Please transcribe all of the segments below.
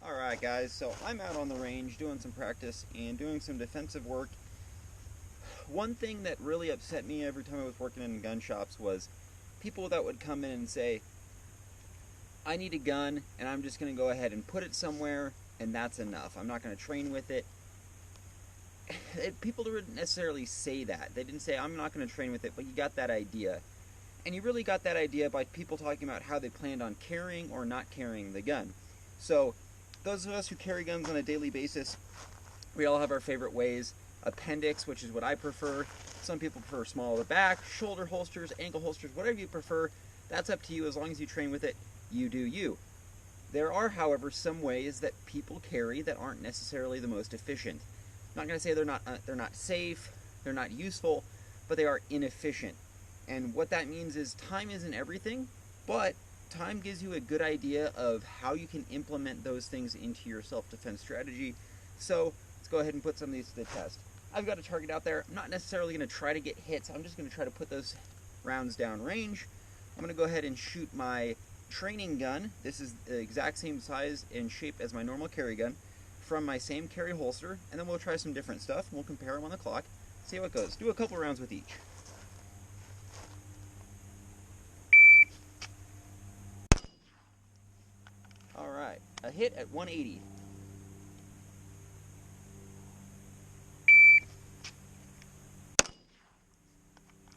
Alright guys, so I'm out on the range doing some practice and doing some defensive work. One thing that really upset me every time I was working in gun shops was people that would come in and say, I need a gun and I'm just going to go ahead and put it somewhere and that's enough. I'm not going to train with it. People didn't necessarily say that. They didn't say, I'm not going to train with it, but you got that idea. And you really got that idea by people talking about how they planned on carrying or not carrying the gun. So, those of us who carry guns on a daily basis, we all have our favorite ways. Appendix, which is what I prefer. Some people prefer small at the back, shoulder holsters, ankle holsters, whatever you prefer. That's up to you. As long as you train with it, you do you. There are, however, some ways that people carry that aren't necessarily the most efficient. I'm not going to say they're not safe, they're not useful, but they are inefficient. And what that means is time isn't everything, but time gives you a good idea of how you can implement those things into your self-defense strategy. So let's go ahead and put some of these to the test. I've got a target out there. I'm not necessarily going to try to get hits. I'm just going to try to put those rounds down range. I'm going to go ahead and shoot my training gun. This is the exact same size and shape as my normal carry gun from my same carry holster. And then we'll try some different stuff. We'll compare them on the clock. See how it goes. Do a couple rounds with each. Alright, a hit at 180.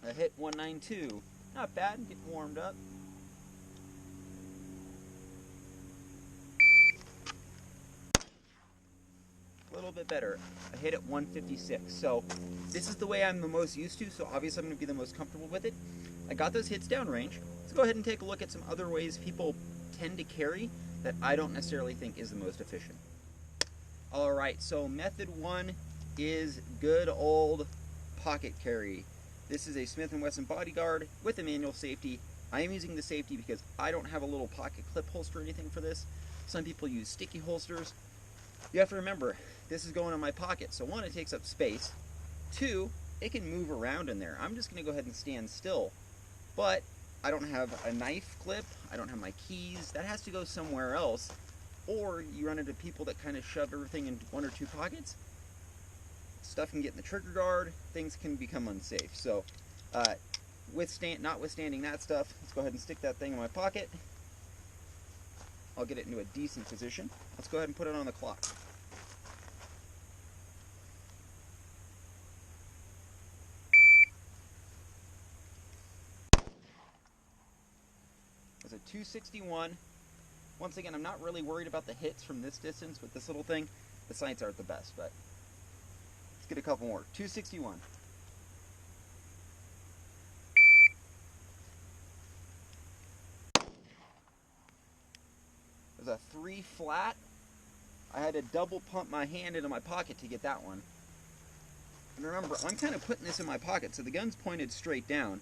A hit 192. Not bad, getting warmed up. A little bit better. A hit at 156. So this is the way I'm the most used to, so obviously I'm going to be the most comfortable with it. I got those hits downrange. Let's go ahead and take a look at some other ways people tend to carry that I don't necessarily think is the most efficient. Alright, so method one is good old pocket carry. This is a Smith & Wesson Bodyguard with a manual safety. I am using the safety because I don't have a little pocket clip holster or anything for this. Some people use sticky holsters. You have to remember, this is going in my pocket. So one, it takes up space. Two, it can move around in there. I'm just going to go ahead and stand still. But I don't have a knife clip. I don't have my keys. That has to go somewhere else. Or you run into people that kind of shove everything in one or two pockets. Stuff can get in the trigger guard. Things can become unsafe. So, notwithstanding that stuff, let's go ahead and stick that thing in my pocket. I'll get it into a decent position. Let's go ahead and put it on the clock. It's a 261. Once again, I'm not really worried about the hits from this distance with this little thing. The sights aren't the best, but let's get a couple more. 261. There's a 3 flat. I had to double pump my hand into my pocket to get that one. And remember, I'm kind of putting this in my pocket, so the gun's pointed straight down.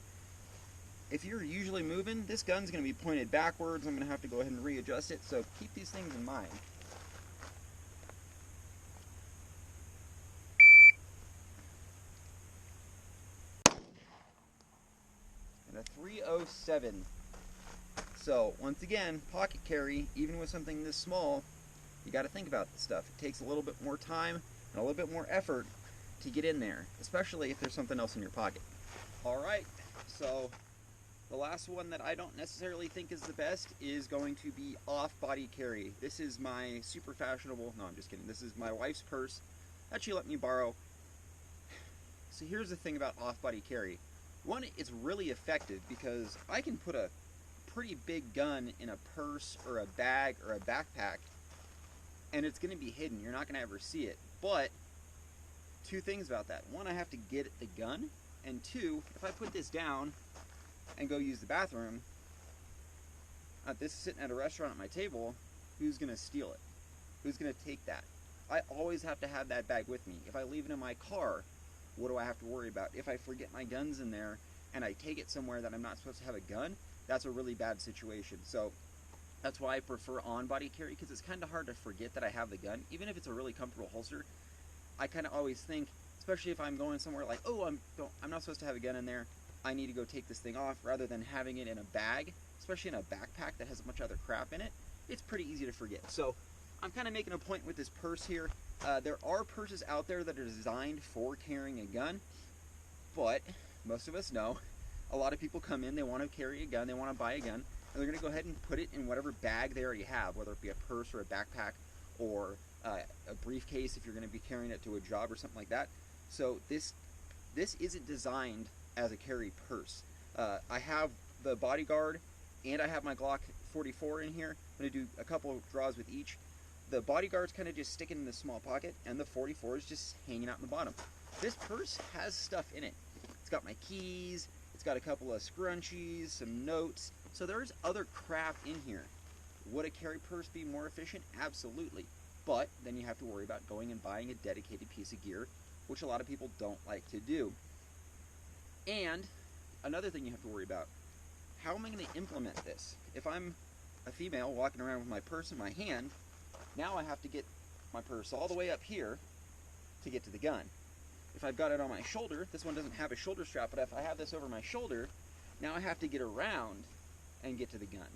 If you're usually moving, this gun's going to be pointed backwards. I'm going to have to go ahead and readjust it, so keep these things in mind. And a 307. So, once again, pocket carry, even with something this small, you got to think about this stuff. It takes a little bit more time and a little bit more effort to get in there, especially if there's something else in your pocket. Alright, so the last one that I don't necessarily think is the best is going to be off-body carry. This is my super fashionable, no, I'm just kidding. This is my wife's purse that she let me borrow. So here's the thing about off-body carry. One, it's really effective because I can put a pretty big gun in a purse or a bag or a backpack and it's going to be hidden. You're not going to ever see it. But two things about that. One, I have to get the gun, and two, if I put this down and go use the bathroom, this is sitting at a restaurant at my table, who's going to steal it? Who's going to take that? I always have to have that bag with me. If I leave it in my car, what do I have to worry about? If I forget my guns in there and I take it somewhere that I'm not supposed to have a gun, that's a really bad situation. So that's why I prefer on-body carry, because it's kind of hard to forget that I have the gun. Even if it's a really comfortable holster, I kind of always think, especially if I'm going somewhere like, oh, I'm not supposed to have a gun in there, I need to go take this thing off, rather than having it in a bag, especially in a backpack that has a bunch of other crap in it. It's pretty easy to forget. So I'm kind of making a point with this purse here. There are purses out there that are designed for carrying a gun, but most of us know a lot of people come in, they want to carry a gun, they want to buy a gun, and they're going to go ahead and put it in whatever bag they already have, whether it be a purse or a backpack or a briefcase if you're going to be carrying it to a job or something like that. So this isn't designed as a carry purse. I have the Bodyguard and I have my Glock 44 in here. I'm going to do a couple of draws with each. The Bodyguard's kind of just sticking in the small pocket, and the 44 is just hanging out in the bottom. This purse has stuff in it. It's got my keys, it's got a couple of scrunchies, some notes, so there's other crap in here. Would a carry purse be more efficient? Absolutely. But then you have to worry about going and buying a dedicated piece of gear, which a lot of people don't like to do. And another thing you have to worry about, how am I going to implement this? If I'm a female walking around with my purse in my hand, now I have to get my purse all the way up here to get to the gun. If I've got it on my shoulder, this one doesn't have a shoulder strap, but if I have this over my shoulder, now I have to get around and get to the gun.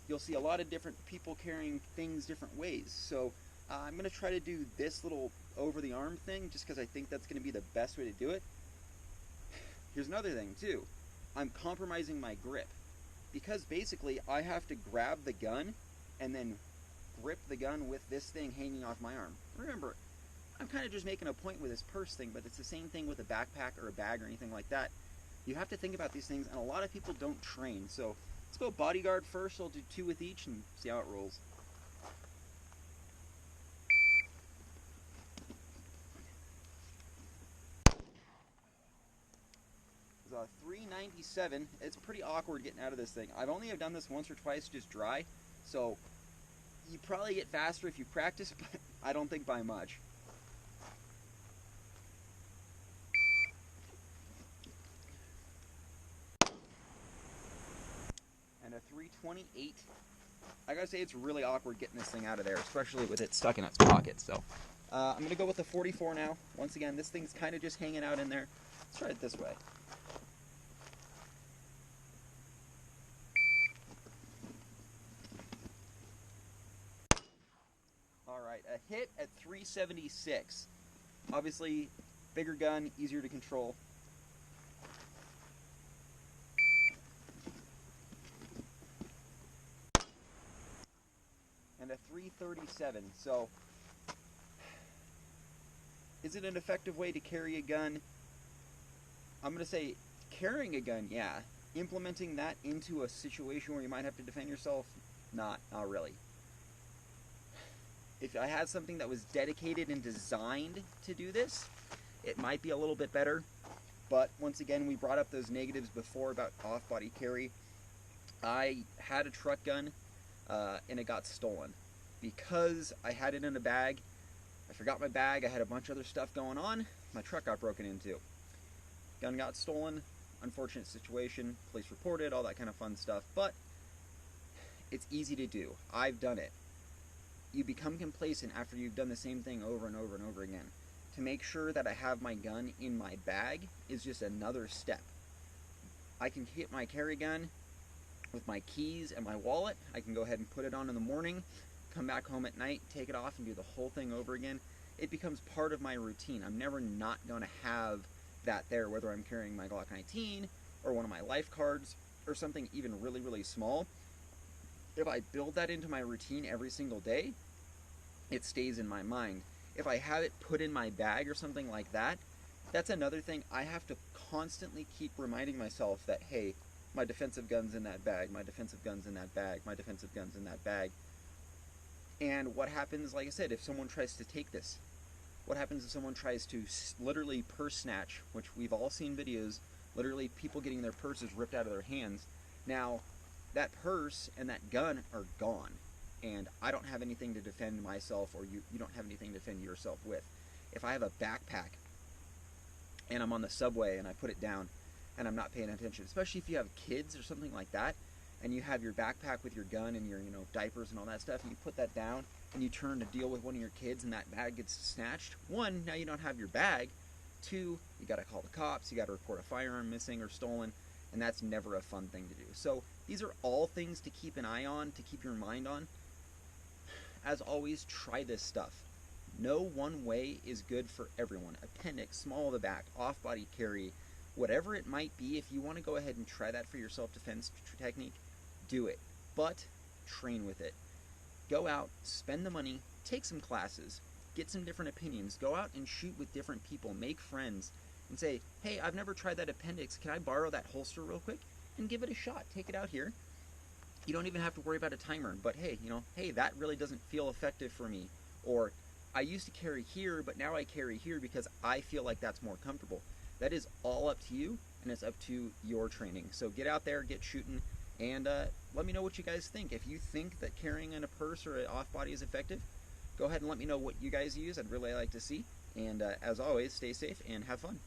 You'll see a lot of different people carrying things different ways. So I'm going to try to do this little over the arm thing just because I think that's going to be the best way to do it. Here's another thing too. I'm compromising my grip because basically I have to grab the gun and then grip the gun with this thing hanging off my arm. Remember, I'm kind of just making a point with this purse thing, but it's the same thing with a backpack or a bag or anything like that. You have to think about these things, and a lot of people don't train. So let's go Bodyguard first. I'll do 2 with each and see how it rolls. It's a 397. It's pretty awkward getting out of this thing. I've only done this once or twice just dry, so you probably get faster if you practice, but I don't think by much. And a 328. I gotta say, it's really awkward getting this thing out of there, especially with it stuck in its pocket. So I'm gonna go with the 44 now. Once again, this thing's kind of just hanging out in there. Let's try it this way. Alright, a hit at 376. Obviously, bigger gun, easier to control. And a 337. So, is it an effective way to carry a gun? I'm going to say carrying a gun, yeah. Implementing that into a situation where you might have to defend yourself, not really. If I had something that was dedicated and designed to do this, it might be a little bit better. But once again, we brought up those negatives before about off-body carry. I had a truck gun and it got stolen. Because I had it in a bag, I forgot my bag, I had a bunch of other stuff going on, my truck got broken into. Gun got stolen, unfortunate situation, police reported, all that kind of fun stuff, but it's easy to do. I've done it. You become complacent after you've done the same thing over and over and over again. To make sure that I have my gun in my bag is just another step. I can hit my carry gun with my keys and my wallet. I can go ahead and put it on in the morning, come back home at night, take it off, and do the whole thing over again. It becomes part of my routine. I'm never not going to have that there, whether I'm carrying my Glock 19 or one of my life cards or something even really, really small. If I build that into my routine every single day, it stays in my mind. If I have it put in my bag or something like that, that's another thing. I have to constantly keep reminding myself that, hey, my defensive gun's in that bag, my defensive gun's in that bag, my defensive gun's in that bag. And what happens, like I said, if someone tries to take this? What happens if someone tries to literally purse snatch, which we've all seen videos, literally people getting their purses ripped out of their hands. Now, that purse and that gun are gone, and I don't have anything to defend myself, or you don't have anything to defend yourself with. If I have a backpack and I'm on the subway and I put it down and I'm not paying attention, especially if you have kids or something like that, and you have your backpack with your gun and your diapers and all that stuff, and you put that down and you turn to deal with one of your kids and that bag gets snatched, 1, now you don't have your bag, 2, you got to call the cops, you got to report a firearm missing or stolen, and that's never a fun thing to do. So these are all things to keep an eye on, to keep your mind on. as always, try this stuff. No one way is good for everyone. Appendix, small of the back, off-body carry, whatever it might be, if you want to go ahead and try that for your self-defense technique, do it. But train with it. Go out, spend the money, take some classes, get some different opinions, go out and shoot with different people, make friends, and say, hey, I've never tried that appendix, can I borrow that holster real quick? And give it a shot. Take it out here. You don't even have to worry about a timer, but hey, hey, that really doesn't feel effective for me. Or, I used to carry here, but now I carry here because I feel like that's more comfortable. That is all up to you, and it's up to your training. So get out there, get shooting, and let me know what you guys think. If you think that carrying in a purse or an off-body is effective, go ahead and let me know what you guys use. I'd really like to see. And as always, stay safe and have fun.